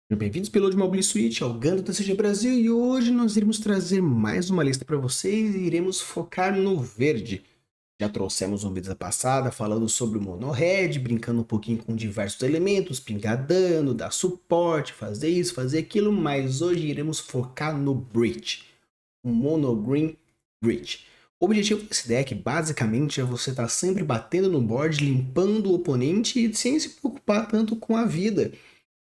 Sejam bem-vindos, piloto de Mobile Suite, ao Gando TCG Brasil, e hoje nós iremos trazer mais uma lista para vocês e iremos focar no verde. Já trouxemos um vídeo da passada falando sobre o Mono Red, brincando um pouquinho com diversos elementos, pingar dano, dar suporte, fazer isso, fazer aquilo, mas hoje iremos focar no Breach, o Mono Green Breach. O objetivo desse deck basicamente é você estar sempre batendo no board, limpando o oponente e sem se preocupar tanto com a vida.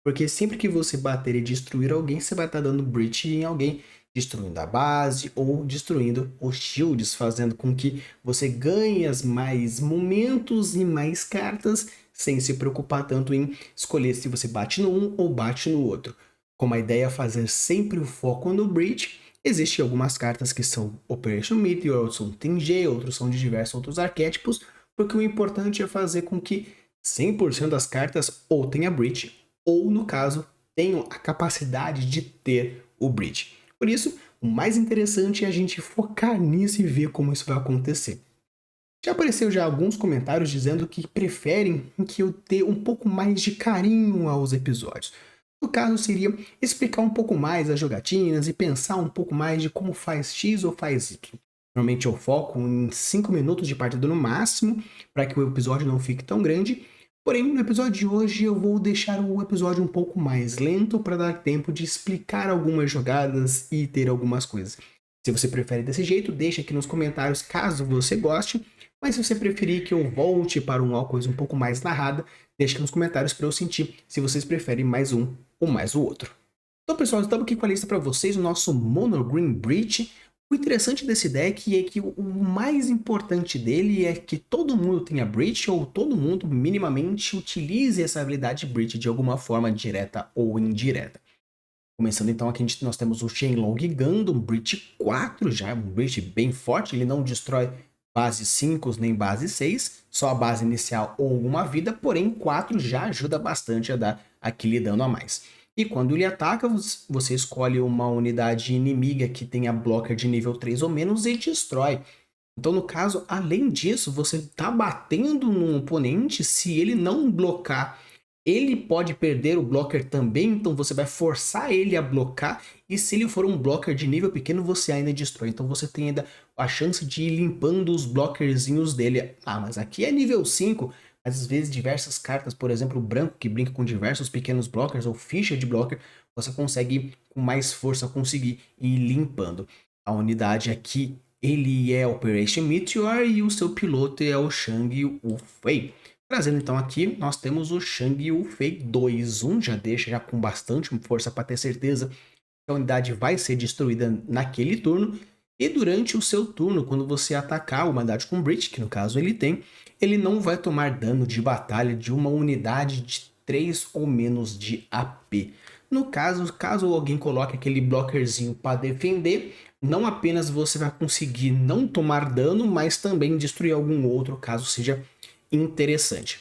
Porque sempre que você bater e destruir alguém, você vai estar dando breach em alguém, destruindo a base ou destruindo os shields, fazendo com que você ganhe mais momentos e mais cartas, sem se preocupar tanto em escolher se você bate no um ou bate no outro. Como a ideia é fazer sempre o foco no breach, existem algumas cartas que são Operation Meteor, outros são TNG, outros são de diversos outros arquétipos, porque o importante é fazer com que 100% das cartas ou tenha breach, ou, no caso, tenham a capacidade de ter o Breach. Por isso, o mais interessante é a gente focar nisso e ver como isso vai acontecer. Já apareceu já alguns comentários dizendo que preferem que eu dê um pouco mais de carinho aos episódios. No caso, seria explicar um pouco mais as jogatinas e pensar um pouco mais de como faz X ou faz Y. Normalmente eu foco em 5 minutos de partida no máximo, para que o episódio não fique tão grande. Porém, no episódio de hoje eu vou deixar o episódio um pouco mais lento para dar tempo de explicar algumas jogadas e ter algumas coisas. Se você prefere desse jeito, deixa aqui nos comentários caso você goste. Mas se você preferir que eu volte para uma coisa um pouco mais narrada, deixa aqui nos comentários para eu sentir se vocês preferem mais um ou mais o outro. Então, pessoal, estamos aqui com a lista para vocês, o nosso Mono Green Breach. O interessante desse deck é que o mais importante dele é que todo mundo tenha Breach ou todo mundo minimamente utilize essa habilidade Breach de alguma forma direta ou indireta. Começando então aqui nós temos o Shenlong Gundam, Breach 4, já é um Breach bem forte, ele não destrói base 5 nem base 6, só a base inicial ou uma vida, porém 4 já ajuda bastante a dar aquele dano a mais. E quando ele ataca, você escolhe uma unidade inimiga que tenha blocker de nível 3 ou menos e destrói. Então, no caso, além disso, você está batendo no oponente, se ele não blocar, ele pode perder o blocker também, então você vai forçar ele a blocar, e se ele for um blocker de nível pequeno, você ainda destrói. Então você tem ainda a chance de ir limpando os blockerzinhos dele. Ah, mas aqui é nível 5, às vezes diversas cartas, por exemplo, o branco que brinca com diversos pequenos blockers, ou ficha de blocker, você consegue com mais força conseguir ir limpando. A unidade aqui, ele é Operation Meteor e o seu piloto é o Shang Wufei. Trazendo então aqui, nós temos o Shang Wufei 2-1, já deixa já com bastante força para ter certeza que a unidade vai ser destruída naquele turno. E durante o seu turno, quando você atacar uma unidade com Breach, que no caso ele tem, ele não vai tomar dano de batalha de uma unidade de 3 ou menos de AP. No caso alguém coloque aquele blockerzinho para defender, não apenas você vai conseguir não tomar dano, mas também destruir algum outro, caso seja interessante.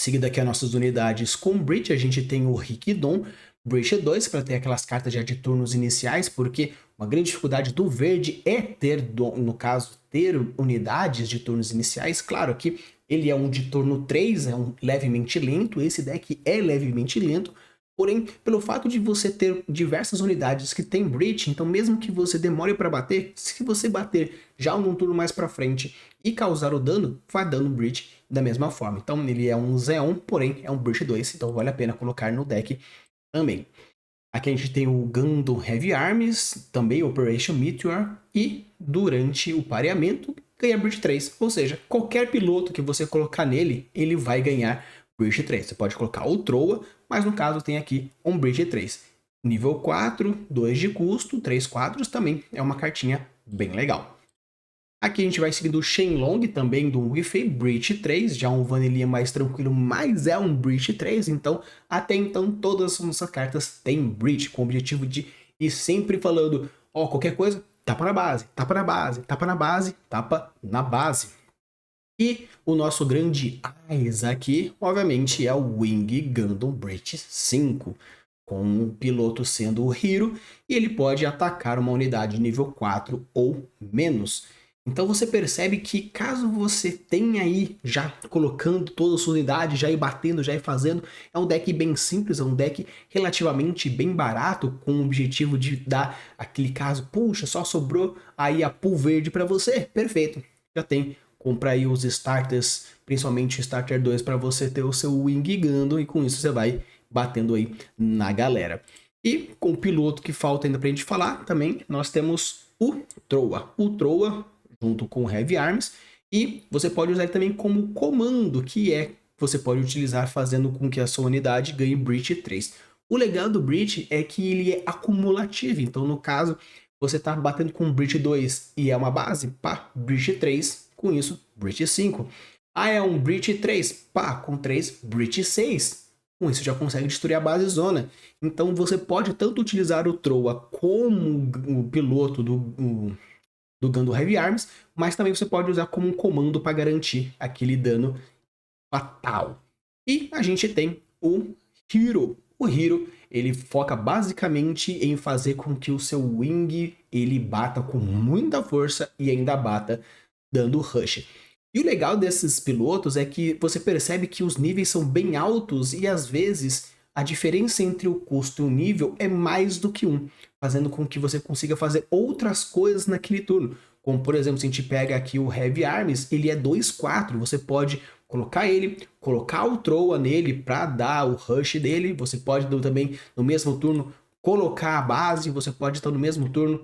Seguindo aqui as nossas unidades com Breach, a gente tem o Rikidon Breach 2 para ter aquelas cartas já de turnos iniciais, porque uma grande dificuldade do verde é ter, no caso, ter unidades de turnos iniciais. Claro que ele é um de turno 3, é um levemente lento, esse deck é levemente lento, porém, pelo fato de você ter diversas unidades que tem Breach, então mesmo que você demore para bater, se você bater já num turno mais para frente e causar o dano, vai dando Breach da mesma forma. Então ele é um Zeon, porém é um Breach 2, então vale a pena colocar no deck também. Aqui a gente tem o Gundam Heavy Arms, também Operation Meteor, e durante o pareamento ganha Breach 3, ou seja, qualquer piloto que você colocar nele, ele vai ganhar Breach 3. Você pode colocar o Troa, mas no caso tem aqui um Breach 3. Nível 4, 2 de custo, 3 quadros também é uma cartinha bem legal. Aqui a gente vai seguindo o Shenlong, também do Wufei, Breach 3, já um Vanillinha mais tranquilo, mas é um Breach 3, então até então todas as nossas cartas têm Breach, com o objetivo de ir sempre falando, ó, qualquer coisa, tapa na base, tapa na base, tapa na base, tapa na base. E o nosso grande Eyes aqui, obviamente, é o Wing Gundam Breach 5, com o piloto sendo o Hiro, e ele pode atacar uma unidade nível 4 ou menos. Então você percebe que caso você tenha aí já colocando toda a sua unidade, já ir batendo, já ir fazendo, é um deck bem simples, é um deck relativamente bem barato, com o objetivo de dar aquele caso, puxa, só sobrou aí a pool verde para você, perfeito, já tem. Compra aí os starters, principalmente o starter 2 para você ter o seu wing Gundam e com isso você vai batendo aí na galera. E com o piloto que falta ainda pra gente falar também, nós temos o Troa. O Troa junto com o Heavy Arms, e você pode usar ele também como comando, que é você pode utilizar fazendo com que a sua unidade ganhe Breach 3. O legal do Breach é que ele é acumulativo, então no caso, você está batendo com Breach 2 e é uma base, pá, Breach 3, com isso, Breach 5. Ah, é um Breach 3, pá, com 3, Breach 6. Com isso já consegue destruir a base zona. Então você pode tanto utilizar o Troa como o piloto do Gundam Heavy Arms, mas também você pode usar como um comando para garantir aquele dano fatal. E a gente tem o Hero. O Hero, ele foca basicamente em fazer com que o seu Wing ele bata com muita força e ainda bata dando rush. E o legal desses pilotos é que você percebe que os níveis são bem altos e às vezes a diferença entre o custo e o nível é mais do que um, fazendo com que você consiga fazer outras coisas naquele turno. Como, por exemplo, se a gente pega aqui o Heavy Arms, ele é 2/4, você pode colocar ele, colocar o Troa nele para dar o rush dele, você pode também no mesmo turno colocar a base, você pode estar no mesmo turno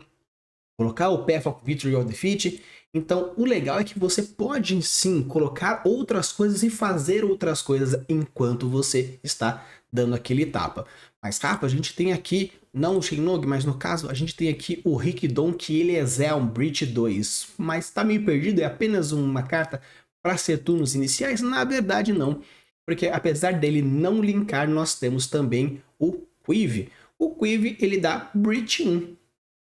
colocar o Path of Victory or Defeat. Então, o legal é que você pode sim colocar outras coisas e fazer outras coisas enquanto você está dando aquele tapa. Mas tapa, a gente tem aqui, não o Shenlong, mas no caso, a gente tem aqui o Rikidon, que ele é Zelm Breach 2. Mas tá meio perdido, é apenas uma carta para ser turnos iniciais? Na verdade, não. Porque apesar dele não linkar, nós temos também o Quive. O Quive, ele dá Breach 1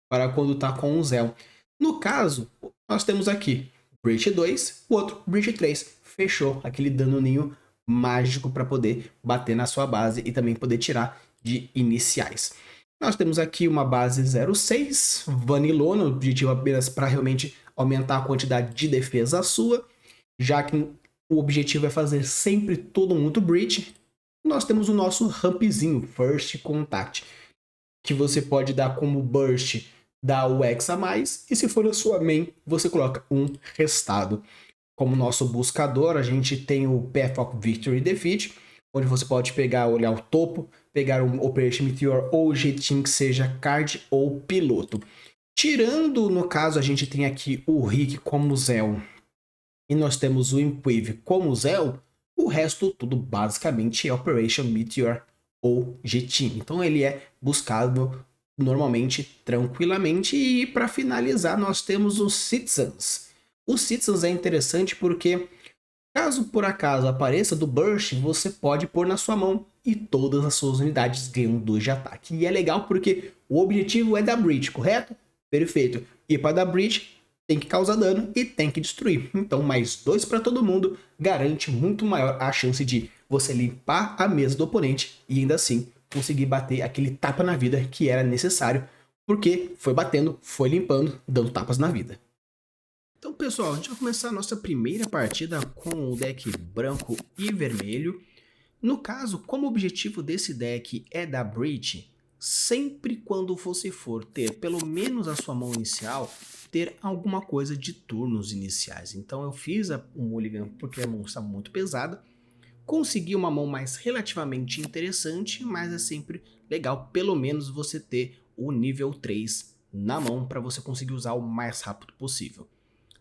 para quando está com o Zell. No caso, nós temos aqui Breach 2, o outro Breach 3. Fechou aquele danoninho mágico para poder bater na sua base e também poder tirar de iniciais. Nós temos aqui uma base 06, Vanillona, objetivo apenas para realmente aumentar a quantidade de defesa sua, já que o objetivo é fazer sempre todo mundo Breach. Nós temos o nosso rampzinho, First Contact, que você pode dar como burst, dar o X a mais, e se for a sua main, você coloca um restado. Como nosso buscador, a gente tem o Path of Victory e Defeat, onde você pode pegar, olhar o topo, pegar um Operation Meteor ou jeitinho que seja card ou piloto. Tirando, no caso, a gente tem aqui o Rick como Zell e nós temos o Imquive como Zell, o resto tudo basicamente é Operation Meteor ou G-Team. Então ele é buscado normalmente, tranquilamente. E para finalizar, nós temos os Citizens. Os Citizens é interessante porque, caso por acaso apareça do Burst, você pode pôr na sua mão e todas as suas unidades ganham 2 de ataque. E é legal porque o objetivo é dar Breach, correto? Perfeito. E para dar Breach, tem que causar dano e tem que destruir. Então, mais 2 para todo mundo garante muito maior a chance de você limpar a mesa do oponente e ainda assim conseguir bater aquele tapa na vida que era necessário, porque foi batendo, foi limpando, dando tapas na vida. Então, pessoal, a gente vai começar a nossa primeira partida com o deck branco e vermelho. No caso, como o objetivo desse deck é dar Breach, sempre quando você for ter pelo menos a sua mão inicial, ter alguma coisa de turnos iniciais. Então eu fiz o Mulligan porque a mão está muito pesada, consegui uma mão mais relativamente interessante, mas é sempre legal pelo menos você ter o nível 3 na mão para você conseguir usar o mais rápido possível.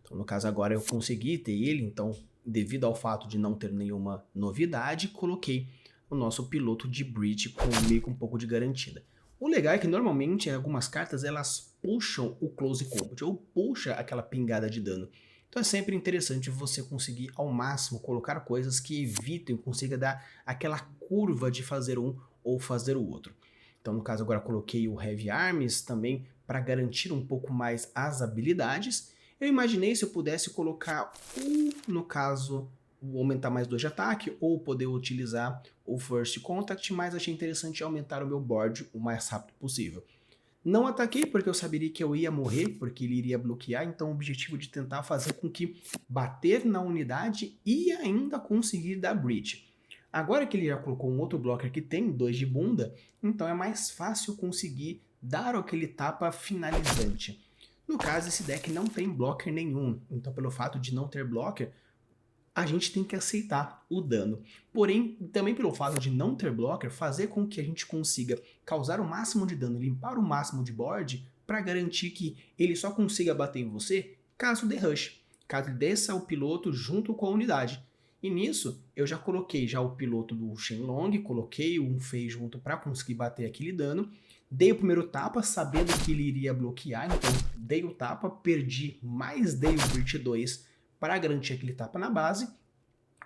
Então no caso agora eu consegui ter ele, então devido ao fato de não ter nenhuma novidade, coloquei o nosso piloto de Breach com meio com um pouco de garantida. O legal é que normalmente algumas cartas elas puxam o Close Combat ou puxa aquela pingada de dano. Então é sempre interessante você conseguir ao máximo colocar coisas que evitem, consiga dar aquela curva de fazer um ou fazer o outro. Então no caso agora coloquei o Heavy Arms também para garantir um pouco mais as habilidades. Eu imaginei se eu pudesse colocar no caso, aumentar mais 2 de ataque ou poder utilizar o First Contact, mas achei interessante aumentar o meu board o mais rápido possível. Não ataquei porque eu saberia que eu ia morrer, porque ele iria bloquear, então o objetivo de tentar fazer com que bater na unidade e ainda conseguir dar breach. Agora que ele já colocou um outro blocker que tem 2 de bunda, então é mais fácil conseguir dar aquele tapa finalizante. No caso, esse deck não tem blocker nenhum, então pelo fato de não ter blocker, a gente tem que aceitar o dano. Porém, também pelo fato de não ter blocker, fazer com que a gente consiga causar o máximo de dano, limpar o máximo de board, para garantir que ele só consiga bater em você caso dê rush, caso ele desça o piloto junto com a unidade. E nisso, eu já coloquei já o piloto do Shenlong, coloquei um Fei junto para conseguir bater aquele dano, dei o primeiro tapa sabendo que ele iria bloquear, então dei o tapa, perdi, mas dei o Breach 2 para garantir aquele tapa na base,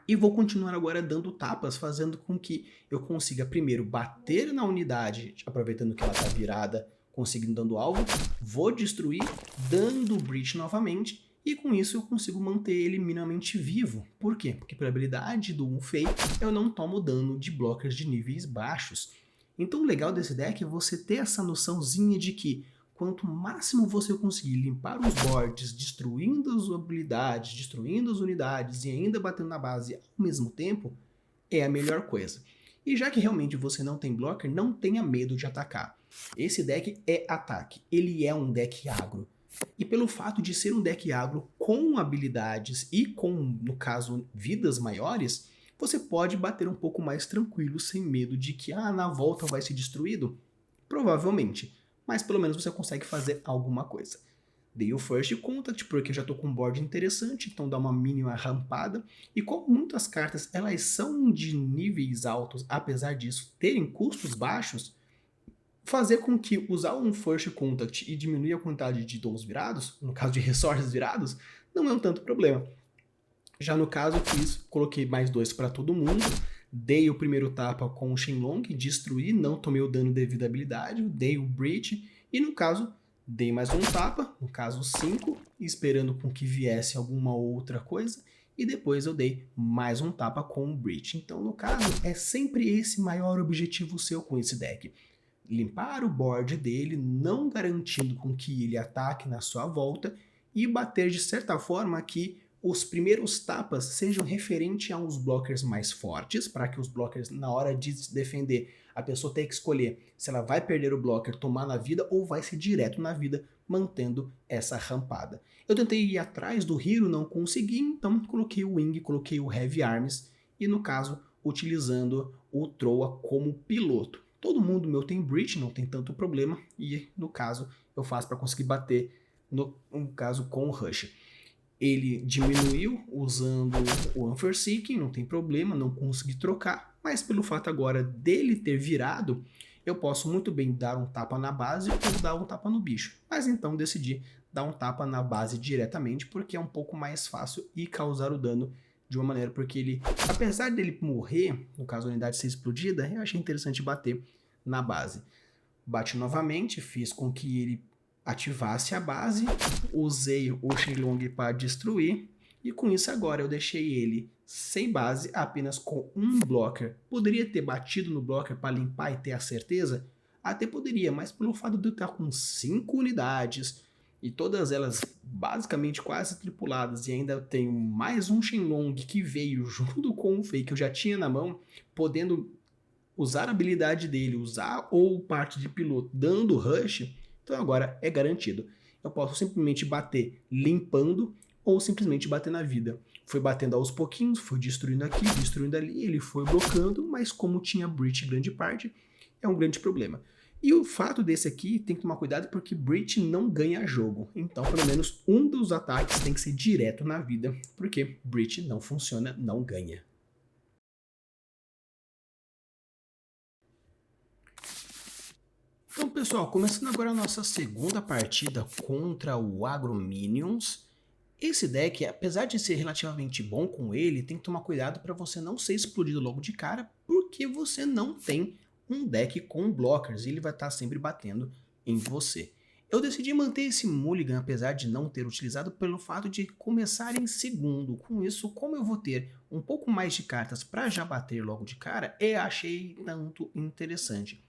e vou continuar agora dando tapas, fazendo com que eu consiga primeiro bater na unidade, aproveitando que ela está virada, conseguindo dando alvo, vou destruir, dando o breach novamente, e com isso eu consigo manter ele minimamente vivo. Por quê? Porque pela habilidade do Unfei, eu não tomo dano de blockers de níveis baixos. Então o legal desse deck é você ter essa noçãozinha de que quanto máximo você conseguir limpar os boards, destruindo as habilidades, destruindo as unidades e ainda batendo na base ao mesmo tempo, é a melhor coisa. E já que realmente você não tem blocker, não tenha medo de atacar. Esse deck é ataque, ele é um deck agro. E pelo fato de ser um deck agro com habilidades e com, no caso, vidas maiores, você pode bater um pouco mais tranquilo, sem medo de que na volta vai ser destruído. Provavelmente, mas pelo menos você consegue fazer alguma coisa. Dei o First Contact porque eu já estou com um board interessante, então dá uma mínima rampada. E como muitas cartas elas são de níveis altos, apesar disso terem custos baixos, fazer com que usar um First Contact e diminuir a quantidade de dons virados, no caso de resources virados, não é um tanto problema. Já no caso, coloquei mais 2 para todo mundo, dei o primeiro tapa com o Shenlong, destruí, não tomei o dano devido à habilidade, dei o Breach, e no caso, dei mais um tapa, no caso 5, esperando com que viesse alguma outra coisa, e depois eu dei mais um tapa com o Breach. Então, no caso, é sempre esse maior objetivo seu com esse deck. Limpar o board dele, não garantindo com que ele ataque na sua volta, e bater de certa forma que os primeiros tapas sejam referentes aos blockers mais fortes, para que os blockers, na hora de se defender, a pessoa tenha que escolher se ela vai perder o blocker, tomar na vida, ou vai ser direto na vida, mantendo essa rampada. Eu tentei ir atrás do Hero, não consegui, então coloquei o Wing, coloquei o Heavy Arms, e no caso, utilizando o Troa como piloto. Todo mundo meu tem Breach, não tem tanto problema, e no caso, eu faço para conseguir bater, no caso, com o Rush. Ele diminuiu usando o Unforsaken, não tem problema, não consegui trocar, mas pelo fato agora dele ter virado, eu posso muito bem dar um tapa na base ou dar um tapa no bicho. Mas então decidi dar um tapa na base diretamente, porque é um pouco mais fácil e causar o dano de uma maneira, porque ele, apesar dele morrer, no caso a unidade ser explodida, eu achei interessante bater na base. Bati novamente, fiz com que ele ativasse a base, usei o Shenlong para destruir, e com isso agora eu deixei ele sem base, apenas com um blocker. Poderia ter batido no blocker para limpar e ter a certeza? Até poderia, mas pelo fato de eu estar com 5 unidades, e todas elas basicamente quase tripuladas, e ainda tenho mais um Shenlong que veio junto com o Fei que eu já tinha na mão, podendo usar a habilidade dele, usar ou parte de piloto dando rush, então agora é garantido. Eu posso simplesmente bater limpando ou simplesmente bater na vida. Foi batendo aos pouquinhos, foi destruindo aqui, destruindo ali, ele foi blocando, mas como tinha Breach grande parte, é um grande problema. E o fato desse aqui tem que tomar cuidado porque Breach não ganha jogo. Então pelo menos um dos ataques tem que ser direto na vida, porque Breach não funciona, não ganha. Então, pessoal, começando agora a nossa segunda partida contra o Agrominions. Esse deck, apesar de ser relativamente bom com ele, tem que tomar cuidado para você não ser explodido logo de cara, porque você não tem um deck com blockers e ele vai estar sempre batendo em você. Eu decidi manter esse Mulligan, apesar de não ter utilizado, pelo fato de começar em segundo. Com isso, como eu vou ter um pouco mais de cartas para já bater logo de cara, eu achei tanto interessante.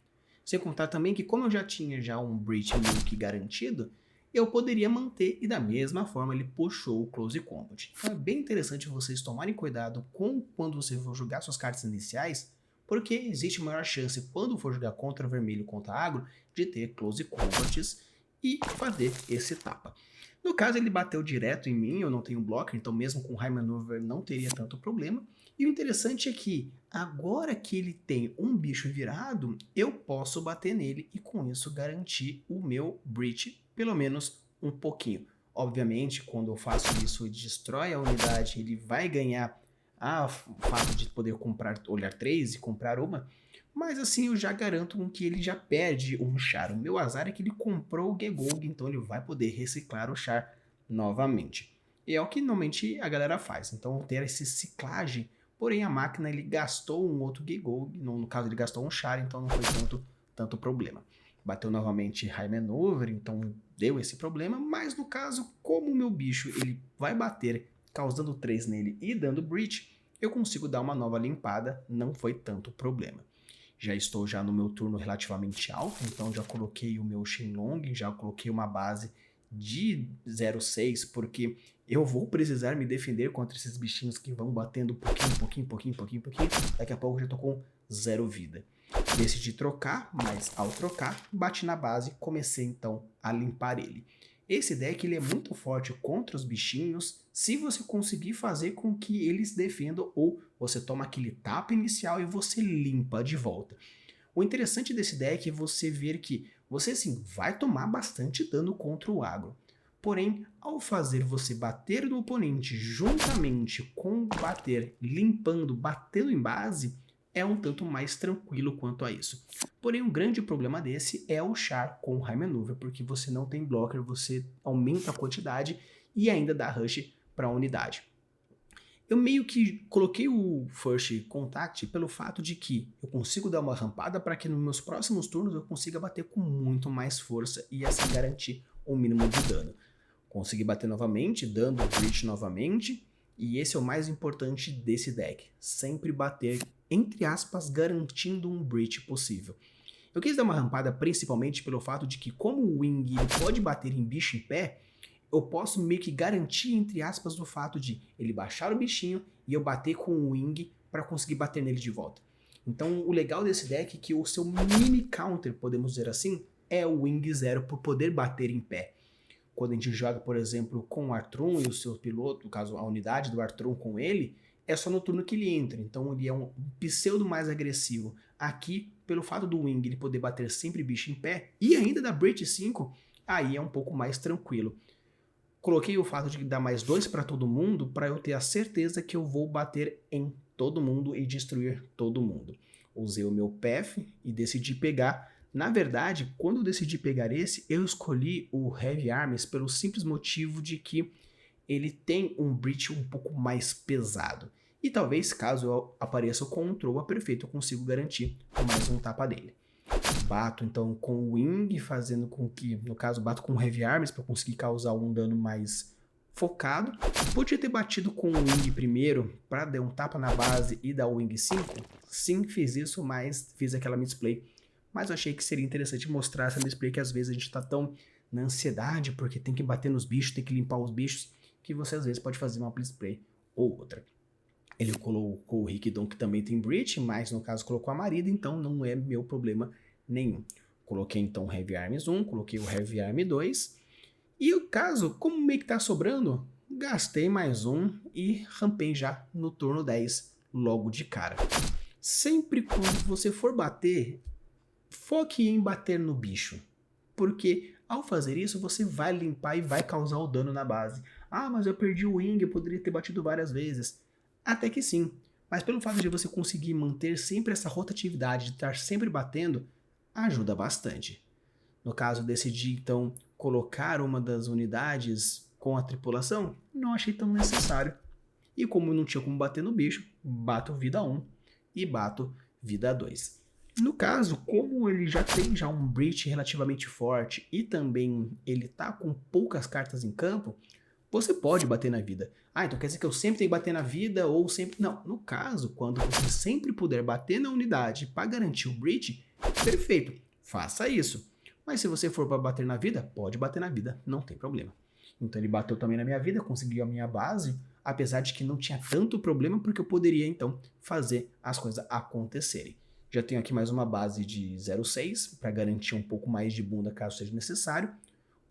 Sem contar também que como eu já tinha um breach meio que garantido, eu poderia manter e da mesma forma ele puxou o Close Combat. Então é bem interessante vocês tomarem cuidado com quando você for jogar suas cartas iniciais, porque existe maior chance quando for jogar contra vermelho contra agro de ter Close Combats e fazer esse tapa. No caso ele bateu direto em mim, eu não tenho blocker, então mesmo com High Maneuver não teria tanto problema. E o interessante é que agora que ele tem um bicho virado, eu posso bater nele e com isso garantir o meu Breach pelo menos um pouquinho. Obviamente, quando eu faço isso e destrói a unidade, ele vai ganhar o fato de poder comprar, olhar 3 e comprar uma, mas assim eu já garanto que ele já perde um char. O meu azar é que ele comprou o Gegog, então ele vai poder reciclar o char novamente. E é o que normalmente a galera faz, então ter essa ciclagem, porém a máquina ele gastou um outro Gegog, no caso ele gastou um char, então não foi tanto problema. Bateu novamente High Maneuver, então deu esse problema, mas no caso, como o meu bicho ele vai bater causando 3 nele e dando Breach, eu consigo dar uma nova limpada, não foi tanto problema. Já estou no meu turno relativamente alto, então já coloquei o meu Shenlong, já coloquei uma base de 0,6, porque eu vou precisar me defender contra esses bichinhos que vão batendo pouquinho, daqui a pouco eu já tô com 0 vida. Decidi trocar, mas ao trocar, bati na base e comecei então a limpar ele. Esse deck ele é muito forte contra os bichinhos se você conseguir fazer com que eles defendam ou você toma aquele tapa inicial e você limpa de volta. O interessante desse deck é você ver que você sim vai tomar bastante dano contra o agro. Porém, ao fazer você bater no oponente juntamente com bater, limpando, batendo em base, é um tanto mais tranquilo quanto a isso. Porém, um grande problema desse é o char com High Maneuver, porque você não tem blocker, você aumenta a quantidade e ainda dá rush para a unidade. Eu meio que coloquei o First Contact pelo fato de que eu consigo dar uma rampada para que nos meus próximos turnos eu consiga bater com muito mais força e assim garantir um mínimo de dano. Consegui bater novamente, dando Breach novamente, e esse é o mais importante desse deck, sempre bater, entre aspas, garantindo um Breach possível. Eu quis dar uma rampada principalmente pelo fato de que como o Wing pode bater em bicho em pé, eu posso meio que garantir, entre aspas, do fato de ele baixar o bichinho e eu bater com o Wing para conseguir bater nele de volta. Então o legal desse deck é que o seu mini counter, podemos dizer assim, é o Wing 0 por poder bater em pé. Quando a gente joga, por exemplo, com o Artrum e o seu piloto, no caso a unidade do Artrum com ele, é só no turno que ele entra, então ele é um pseudo mais agressivo. Aqui, pelo fato do Wing ele poder bater sempre bicho em pé, e ainda da Breach 5, aí é um pouco mais tranquilo. Coloquei o fato de dar mais 2 para todo mundo, para eu ter a certeza que eu vou bater em todo mundo e destruir todo mundo. Usei o meu Path e decidi pegar. Na verdade, quando eu decidi pegar esse, eu escolhi o Heavy Arms pelo simples motivo de que ele tem um Breach um pouco mais pesado. E talvez, caso eu apareça o Control perfeito, eu consigo garantir mais um tapa dele. Bato então com o Wing, fazendo com que, no caso, bato com o Heavy Arms para conseguir causar um dano mais focado. Podia ter batido com o Wing primeiro para dar um tapa na base e dar o Wing 5. Sim, fiz isso, mas fiz aquela misplay. Mas eu achei que seria interessante mostrar essa misplay, que às vezes a gente tá tão na ansiedade, porque tem que bater nos bichos, tem que limpar os bichos, que você às vezes pode fazer uma misplay ou outra. Ele colocou o Rikidon, que também tem Breach, mas no caso colocou a Marida, então não é meu problema nenhum. Coloquei então o Heavy Arms 1, coloquei o Heavy Arm 2, e o caso, como meio que tá sobrando, gastei mais um e rampei já no turno 10, logo de cara. Sempre quando você for bater, foque em bater no bicho, porque ao fazer isso você vai limpar e vai causar o dano na base. Ah, mas eu perdi o Wing, eu poderia ter batido várias vezes. Até que sim, mas pelo fato de você conseguir manter sempre essa rotatividade, de estar sempre batendo, ajuda bastante. No caso, decidi então colocar uma das unidades com a tripulação, não achei tão necessário. E como não tinha como bater no bicho, bato vida 1 e bato vida 2. No caso, como ele já tem um Breach relativamente forte e também ele tá com poucas cartas em campo, você pode bater na vida. Ah, então quer dizer que eu sempre tenho que bater na vida ou sempre... Não, no caso, quando você sempre puder bater na unidade para garantir o Breach, perfeito. faça isso. Mas se você for para bater na vida, pode bater na vida, não tem problema. Então ele bateu também na minha vida, conseguiu a minha base, apesar de que não tinha tanto problema, porque eu poderia então fazer as coisas acontecerem. Já tenho aqui mais uma base de 0,6 para garantir um pouco mais de bunda caso seja necessário.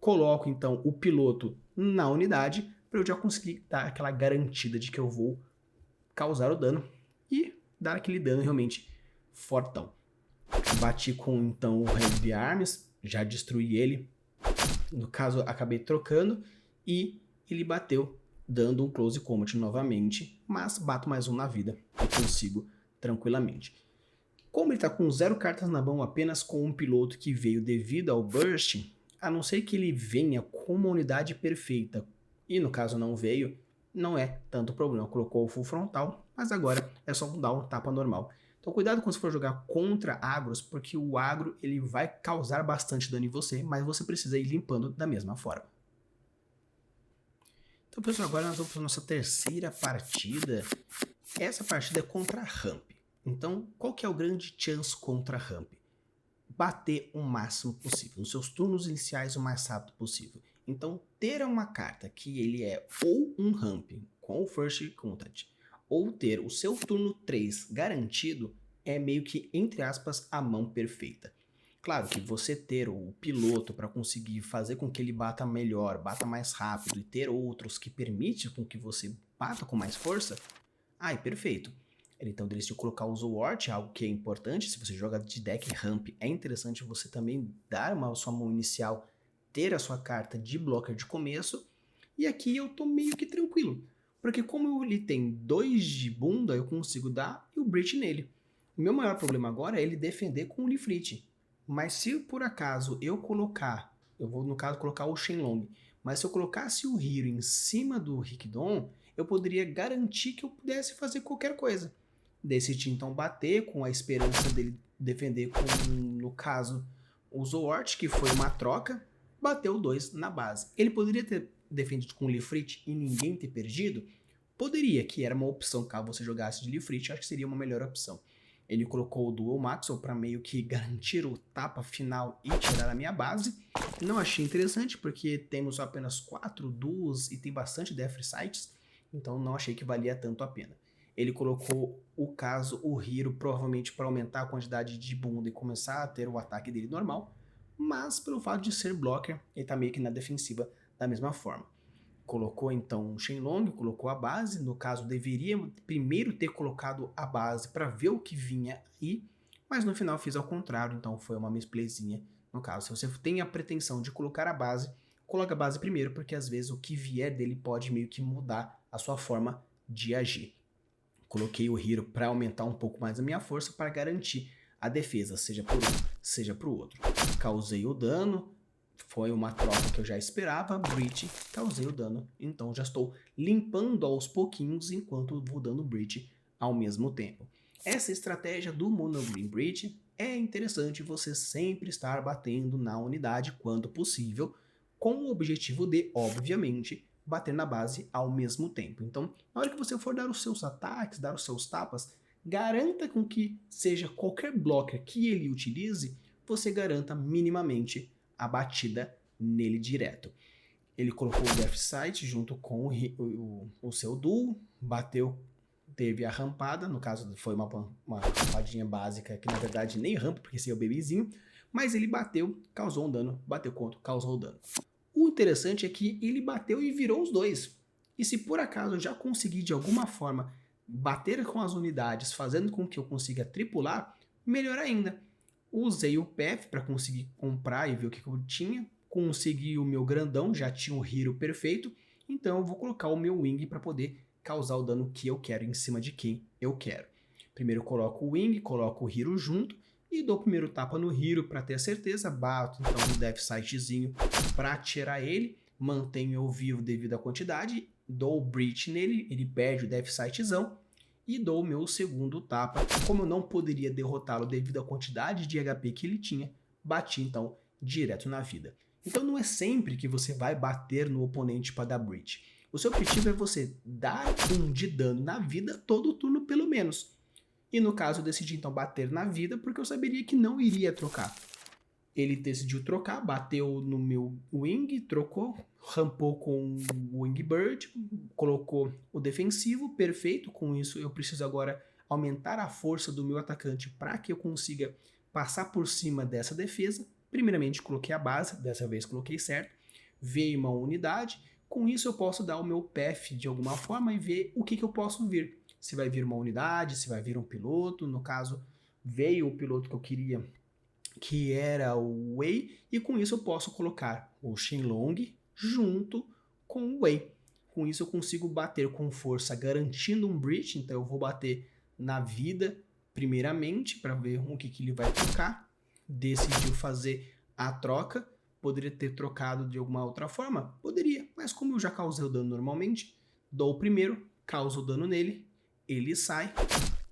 Coloco então o piloto na unidade para eu já conseguir dar aquela garantida de que eu vou causar o dano e dar aquele dano realmente fortão. Bati com então o Heavy Arms, já destruí ele. No caso, acabei trocando e ele bateu, dando um Close Combat novamente, mas bato mais um na vida e consigo tranquilamente. Como ele está com 0 cartas na mão, apenas com um piloto que veio devido ao Burst, a não ser que ele venha com uma unidade perfeita, e no caso não veio, não é tanto problema. Colocou o full frontal, mas agora é só dar um tapa normal. Então cuidado quando você for jogar contra agros, porque o agro ele vai causar bastante dano em você, mas você precisa ir limpando da mesma forma. Então pessoal, agora nós vamos para a nossa terceira partida. Essa partida é contra Ramp. Então qual que é o grande chance contra Ramp? Bater o máximo possível, nos seus turnos iniciais o mais rápido possível. Então ter uma carta que ele é ou um Ramp com o First Contact, ou ter o seu turno 3 garantido é meio que, entre aspas, a mão perfeita. Claro que você ter o piloto para conseguir fazer com que ele bata melhor, bata mais rápido e ter outros que permitem com que você bata com mais força, é perfeito. Ele então decidiu colocar o Zowort, algo que é importante, se você joga de deck ramp, é interessante você também dar a sua mão inicial, ter a sua carta de blocker de começo, e aqui eu tô meio que tranquilo. Porque como ele tem 2 de bunda, eu consigo dar e o Breach nele. O meu maior problema agora é ele defender com o Lifrit. Mas se por acaso eu colocar, eu vou no caso colocar o Shenlong, mas se eu colocasse o Hero em cima do Rikidon, eu poderia garantir que eu pudesse fazer qualquer coisa. Decidi então bater com a esperança dele defender com, no caso, o Zowort, que foi uma troca, bateu 2 na base. Ele poderia ter defendido com o Lifrit e ninguém ter perdido? Poderia, que era uma opção, caso você jogasse de Lifrit, acho que seria uma melhor opção. Ele colocou o Dual Maxwell para meio que garantir o tapa final e tirar a minha base. Não achei interessante, porque temos apenas 4 duos e tem bastante Death Sights, então não achei que valia tanto a pena. Ele colocou o caso, o Hero, provavelmente para aumentar a quantidade de bunda e começar a ter o ataque dele normal, mas pelo fato de ser blocker, ele tá meio que na defensiva da mesma forma. Colocou então o Shenlong, colocou a base, no caso deveria primeiro ter colocado a base para ver o que vinha aí, mas no final fiz ao contrário, então foi uma misplayzinha. No caso, se você tem a pretensão de colocar a base, coloca a base primeiro, porque às vezes o que vier dele pode meio que mudar a sua forma de agir. Coloquei o Hero para aumentar um pouco mais a minha força para garantir a defesa, seja por um, seja para o outro. Causei o dano, foi uma troca que eu já esperava, Breach, causei o dano, então já estou limpando aos pouquinhos enquanto vou dando Breach ao mesmo tempo. Essa estratégia do Mono Green Breach é interessante você sempre estar batendo na unidade quando possível, com o objetivo de, obviamente, bater na base ao mesmo tempo. Então, na hora que você for dar os seus ataques, dar os seus tapas, garanta com que seja qualquer blocker que ele utilize, você garanta minimamente a batida nele direto. Ele colocou o Death Sight junto com o seu duo, bateu, teve a rampada, no caso foi uma rampadinha básica, que na verdade nem rampa, porque esse é o bebezinho, mas ele bateu, causou um dano, bateu contra, causou dano. O interessante é que ele bateu e virou os dois. E se por acaso eu já conseguir de alguma forma bater com as unidades, fazendo com que eu consiga tripular, melhor ainda. Usei o PF para conseguir comprar e ver o que eu tinha. Consegui o meu grandão, já tinha o Hero perfeito. Então eu vou colocar o meu Wing para poder causar o dano que eu quero em cima de quem eu quero. Primeiro eu coloco o Wing, coloco o Hero junto e dou o primeiro tapa no Hero para ter a certeza. Bato então no Death Sightzinho para tirar ele. Mantenho eu vivo devido à quantidade. Dou o Breach nele, ele perde o Death Sightzão. E dou o meu segundo tapa. Como eu não poderia derrotá-lo devido à quantidade de HP que ele tinha, bati então direto na vida. Então não é sempre que você vai bater no oponente para dar Breach. O seu objetivo é você dar um de dano na vida todo turno pelo menos. E no caso eu decidi então bater na vida porque eu saberia que não iria trocar. Ele decidiu trocar, bateu no meu wing, trocou, rampou com o wing bird, colocou o defensivo, perfeito. Com isso eu preciso agora aumentar a força do meu atacante para que eu consiga passar por cima dessa defesa. Primeiramente coloquei a base, dessa vez coloquei certo, veio uma unidade. Com isso eu posso dar o meu path de alguma forma e ver o que eu posso vir. Se vai vir uma unidade, se vai vir um piloto. No caso, veio o piloto que eu queria, que era o Wei, e com isso eu posso colocar o Shenlong junto com o Wei. Com isso eu consigo bater com força, garantindo um breach. Então eu vou bater na vida primeiramente para ver o que ele vai trocar. Decidiu fazer a troca. Poderia ter trocado de alguma outra forma? Poderia, mas como eu já causei o dano normalmente, dou o primeiro, causo o dano nele, ele sai,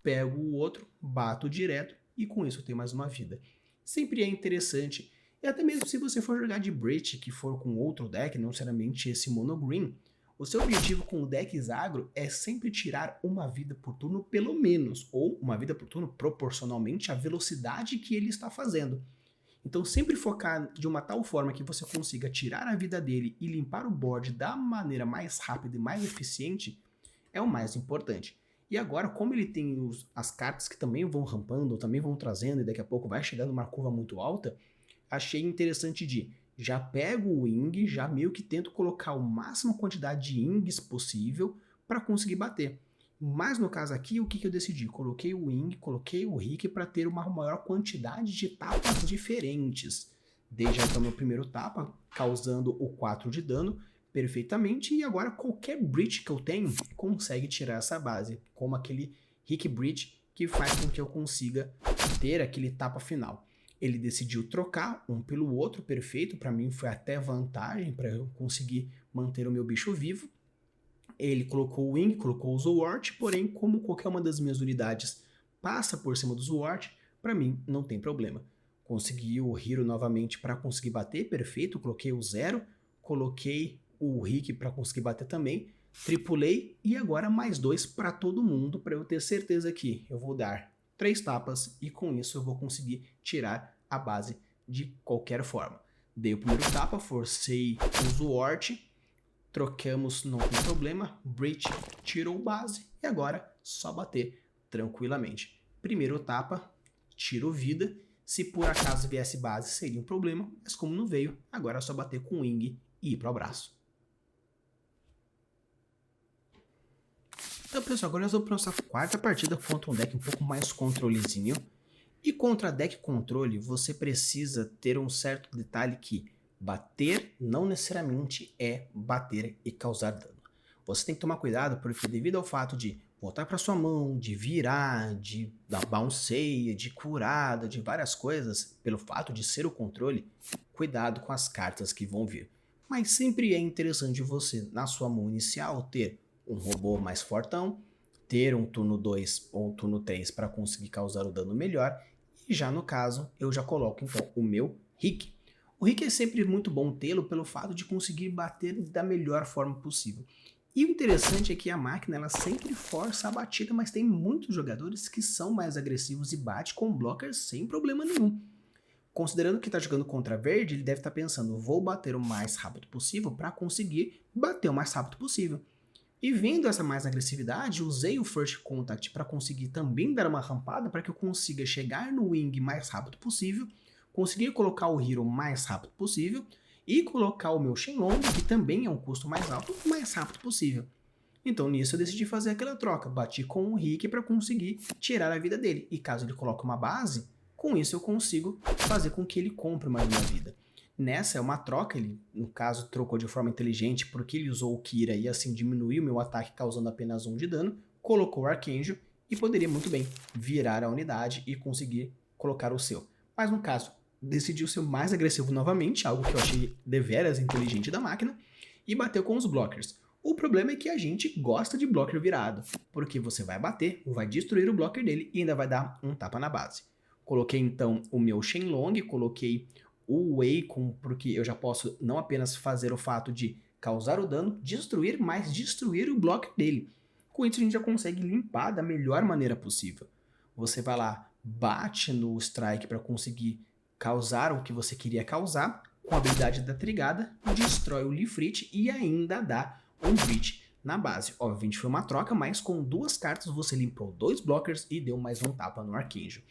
pego o outro, bato direto e com isso eu tenho mais uma vida. Sempre é interessante, e até mesmo se você for jogar de Breach, que for com outro deck, não necessariamente esse Mono Green, o seu objetivo com o deck agro é sempre tirar uma vida por turno pelo menos, ou uma vida por turno proporcionalmente à velocidade que ele está fazendo. Então sempre focar de uma tal forma que você consiga tirar a vida dele e limpar o board da maneira mais rápida e mais eficiente é o mais importante. E agora, como ele tem as cartas que também vão rampando, também vão trazendo, e daqui a pouco vai chegar numa curva muito alta, achei interessante de já pego o wing, já meio que tento colocar a máxima quantidade de wings possível para conseguir bater. Mas no caso aqui, o que eu decidi? Coloquei o wing, coloquei o Rick para ter uma maior quantidade de tapas diferentes. Dei já então meu primeiro tapa, causando o 4 de dano perfeitamente, e agora qualquer breach que eu tenho consegue tirar essa base, como aquele Rick Breach que faz com que eu consiga ter aquele tapa final. Ele decidiu trocar um pelo outro, perfeito, para mim foi até vantagem para eu conseguir manter o meu bicho vivo. Ele colocou o Wing, colocou o Zwart, porém, como qualquer uma das minhas unidades passa por cima do Zwart, para mim não tem problema. Consegui o Hero novamente para conseguir bater, perfeito, coloquei o 0, coloquei o Rick para conseguir bater também, tripulei e agora mais 2 para todo mundo, para eu ter certeza que eu vou dar 3 tapas e com isso eu vou conseguir tirar a base de qualquer forma. Dei o primeiro tapa, forcei o Zwart, trocamos, não tem problema, Breach tirou base e agora só bater tranquilamente. Primeiro tapa, tiro vida, se por acaso viesse base seria um problema, mas como não veio, agora é só bater com o wing e ir pro abraço. Então pessoal, agora nós vamos para nossa quarta partida contra um deck um pouco mais controlezinho. E contra deck controle você precisa ter um certo detalhe que bater não necessariamente é bater e causar dano. Você tem que tomar cuidado porque devido ao fato de voltar para sua mão, de virar, de dar bounceia, de curada, de várias coisas, pelo fato de ser o controle, cuidado com as cartas que vão vir. Mas sempre é interessante você, na sua mão inicial, ter um robô mais fortão, ter um turno 2 ou um turno 3 para conseguir causar o dano melhor, e já no caso, eu já coloco então o meu Rick. O Rick é sempre muito bom tê-lo pelo fato de conseguir bater da melhor forma possível. E o interessante é que a máquina ela sempre força a batida, mas tem muitos jogadores que são mais agressivos e bate com blockers sem problema nenhum. Considerando que está jogando contra verde, ele deve estar pensando, vou bater o mais rápido possível para conseguir bater o mais rápido possível. E vendo essa mais agressividade, usei o First Contact para conseguir também dar uma rampada para que eu consiga chegar no wing mais rápido possível, conseguir colocar o Hero mais rápido possível e colocar o meu Shenlong, que também é um custo mais alto, o mais rápido possível. Então nisso eu decidi fazer aquela troca, bati com o Rick para conseguir tirar a vida dele, e caso ele coloque uma base, com isso eu consigo fazer com que ele compre mais uma vida. Nessa é uma troca, ele no caso trocou de forma inteligente porque ele usou o Kira e assim diminuiu meu ataque causando apenas 1 de dano, colocou o Arcanjo e poderia muito bem virar a unidade e conseguir colocar o seu. Mas no caso, decidiu ser mais agressivo novamente, algo que eu achei deveras inteligente da máquina, e bateu com os blockers. O problema é que a gente gosta de blocker virado, porque você vai bater, vai destruir o blocker dele e ainda vai dar um tapa na base. Coloquei então o meu Shenlong, coloquei o Wei, porque eu já posso não apenas fazer o fato de causar o dano, destruir, mas destruir o bloco dele. Com isso a gente já consegue limpar da melhor maneira possível. Você vai lá, bate no strike para conseguir causar o que você queria causar, com a habilidade da Trigada, destrói o Leafrit e ainda dá um Breach na base. Obviamente foi uma troca, mas com 2 cartas você limpou 2 blockers e deu mais um tapa no Arcanjo.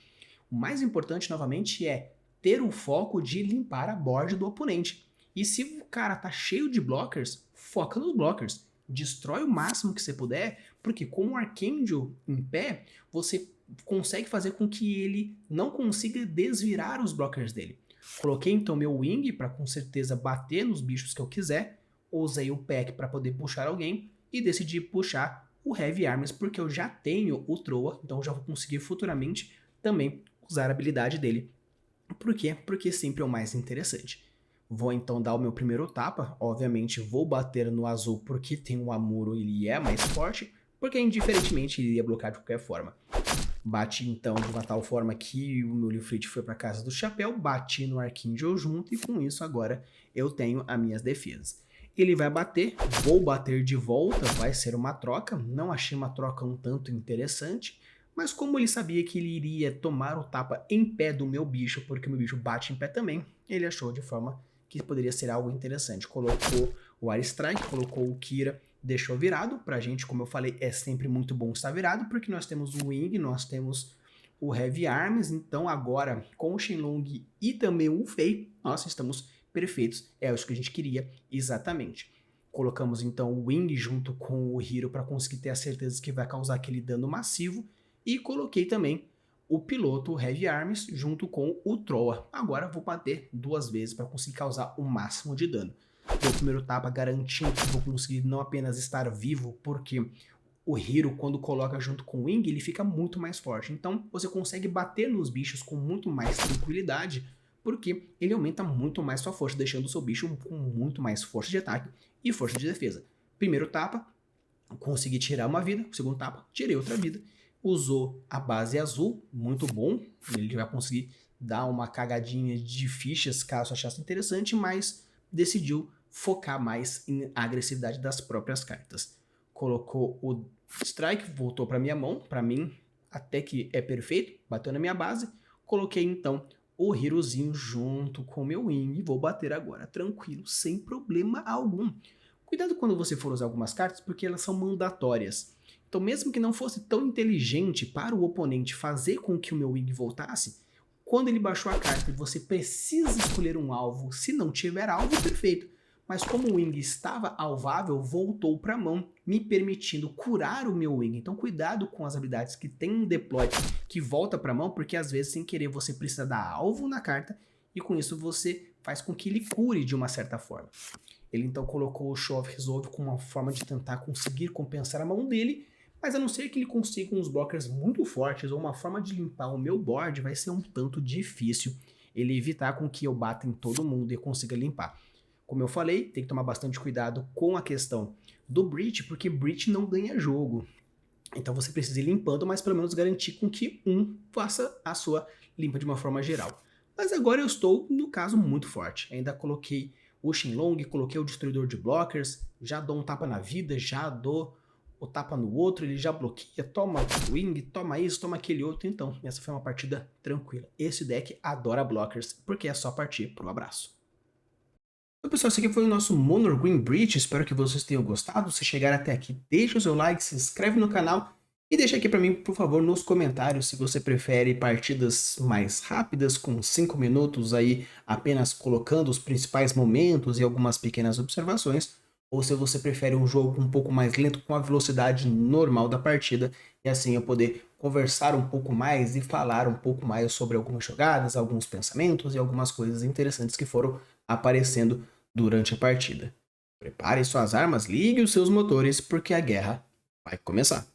O mais importante, novamente, é ter o foco de limpar a board do oponente. E se o cara tá cheio de blockers, foca nos blockers. Destrói o máximo que você puder, porque com o Arcanjo em pé, você consegue fazer com que ele não consiga desvirar os blockers dele. Coloquei então meu Wing para com certeza bater nos bichos que eu quiser, usei o pack para poder puxar alguém e decidi puxar o Heavy Arms porque eu já tenho o Troa, então já vou conseguir futuramente também usar a habilidade dele. Por quê? Porque sempre é o mais interessante. Vou então dar o meu primeiro tapa, obviamente vou bater no azul porque tem um Amuro, ele é mais forte, porque indiferentemente ele ia bloquear de qualquer forma. Bati então de uma tal forma que o meu Leafrit foi para casa do chapéu, bati no Arcanjo junto e com isso agora eu tenho as minhas defesas. Ele vai bater, vou bater de volta, vai ser uma troca, não achei uma troca um tanto interessante, mas como ele sabia que ele iria tomar o tapa em pé do meu bicho, porque o meu bicho bate em pé também, ele achou de forma que poderia ser algo interessante. Colocou o Air Strike, colocou o Kira, deixou virado. Pra gente, como eu falei, é sempre muito bom estar virado, porque nós temos o Wing, nós temos o Heavy Arms, então agora com o Shenlong e também o Fei, nós estamos perfeitos. É isso que a gente queria exatamente. Colocamos então o Wing junto com o Hero para conseguir ter a certeza que vai causar aquele dano massivo. E coloquei também o piloto Heavy Arms junto com o Troa. Agora vou bater 2 vezes para conseguir causar o máximo de dano. Deu o primeiro tapa garantindo que vou conseguir não apenas estar vivo, porque o Hero, quando coloca junto com o Wing, ele fica muito mais forte. Então você consegue bater nos bichos com muito mais tranquilidade, porque ele aumenta muito mais sua força, deixando o seu bicho com muito mais força de ataque e força de defesa. Primeiro tapa, consegui tirar uma vida. Segundo tapa, tirei outra vida. Usou a base azul, muito bom. Ele vai conseguir dar uma cagadinha de fichas caso achasse interessante, mas decidiu focar mais em agressividade das próprias cartas. Colocou o Strike, voltou para minha mão, para mim até que é perfeito, bateu na minha base. Coloquei então o Herozinho junto com o meu Wing e vou bater agora tranquilo, sem problema algum. Cuidado quando você for usar algumas cartas, porque elas são mandatórias. Então mesmo que não fosse tão inteligente para o oponente fazer com que o meu Wing voltasse, quando ele baixou a carta e você precisa escolher um alvo, se não tiver alvo, perfeito. Mas como o Wing estava alvável, voltou para a mão, me permitindo curar o meu Wing. Então cuidado com as habilidades que tem um deploy que volta para a mão, porque às vezes sem querer você precisa dar alvo na carta e com isso você faz com que ele cure de uma certa forma. Ele então colocou o Show of Resolve como uma forma de tentar conseguir compensar a mão dele, mas a não ser que ele consiga uns blockers muito fortes ou uma forma de limpar o meu board, vai ser um tanto difícil ele evitar com que eu bata em todo mundo e consiga limpar. Como eu falei, tem que tomar bastante cuidado com a questão do Breach, porque Breach não ganha jogo. Então você precisa ir limpando, mas pelo menos garantir com que um faça a sua limpa de uma forma geral. Mas agora eu estou, no caso, muito forte. Ainda coloquei o Shenlong, coloquei o Destruidor de Blockers, já dou um tapa na vida, já dou o tapa no outro, ele já bloqueia, toma Wing, toma isso, toma aquele outro. Então, essa foi uma partida tranquila. Esse deck adora blockers, porque é só partir pro abraço. Então, pessoal, esse aqui foi o nosso Mono Green Breach. Espero que vocês tenham gostado. Se chegar até aqui, deixa o seu like, se inscreve no canal e deixa aqui para mim, por favor, nos comentários se você prefere partidas mais rápidas, com 5 minutos aí, apenas colocando os principais momentos e algumas pequenas observações, ou se você prefere um jogo um pouco mais lento, com a velocidade normal da partida, e assim eu poder conversar um pouco mais e falar um pouco mais sobre algumas jogadas, alguns pensamentos e algumas coisas interessantes que foram aparecendo durante a partida. Prepare suas armas, ligue os seus motores, porque a guerra vai começar.